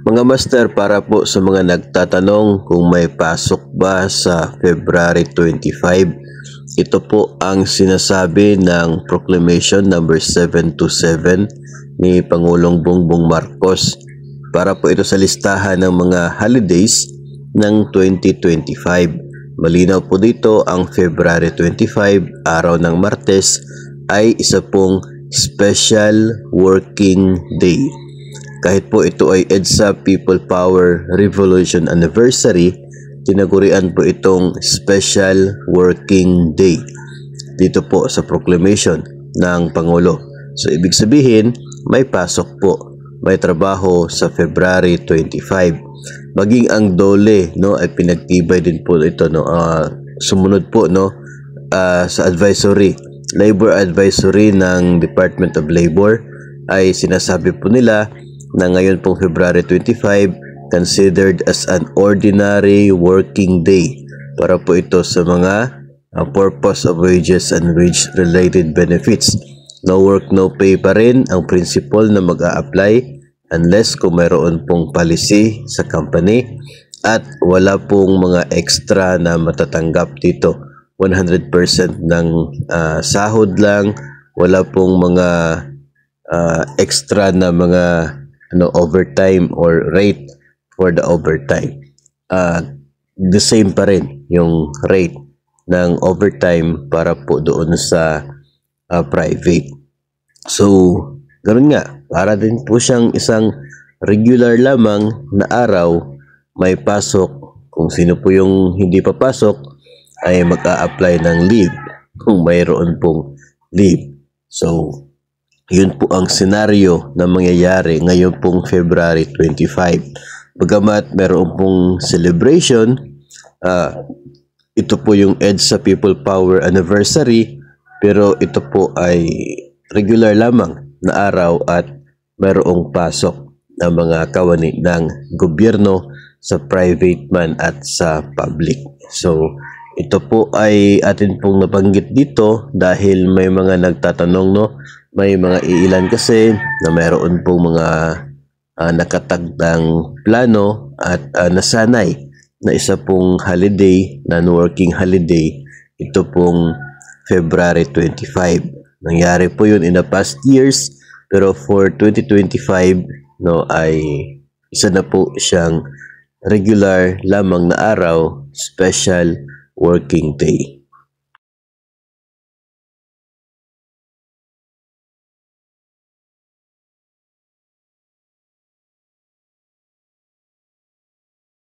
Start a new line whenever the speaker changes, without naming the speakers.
Mga master, para po sa mga nagtatanong kung may pasok ba sa February 25, ito po ang sinasabi ng Proclamation number 727 ni Pangulong Bongbong Marcos para po ito sa listahan ng mga holidays ng 2025. Malinaw po dito ang February 25, araw ng Martes, ay isa pong special working day. Kahit po ito ay EDSA People Power Revolution Anniversary, tinagurian po itong Special Working Day dito po sa proclamation ng Pangulo. So ibig sabihin, may pasok po, may trabaho sa February 25. Maging ang DOLE ay pinagtibay din po ito, sumunod po sa labor advisory ng Department of Labor, ay sinasabi po nila na ngayon pong February 25 considered as an ordinary working day para po ito sa mga purpose of wages and wage-related benefits. No work, no pay pa rin ang principle na mag-a-apply unless kung mayroon pong policy sa company at wala pong mga extra na matatanggap dito. 100% ng sahod lang, wala pong mga extra na mga overtime or rate for the overtime. The same pa rin yung rate ng overtime para po doon sa private. So, ganoon nga, para din po siyang isang regular lamang na araw, may pasok. Kung sino po yung hindi papasok, ay mag-a-apply ng leave kung mayroon pong leave. So, yun po ang senaryo na mangyayari ngayon pong February 25. Bagamat meron pong celebration, ito po yung EDSA People Power Anniversary, pero ito po ay regular lamang na araw at mayroong pasok ng mga kawani ng gobyerno sa private man at sa public. So, ito po ay atin pong nabanggit dito dahil may mga nagtatanong, may mga iilan kasi na mayroon pong mga nakatagdang plano at nasanay na isa pong holiday, non-working holiday, ito pong February 25. Nangyari po yun in the past years, pero for 2025 ay isa na po siyang regular lamang na araw, special working day.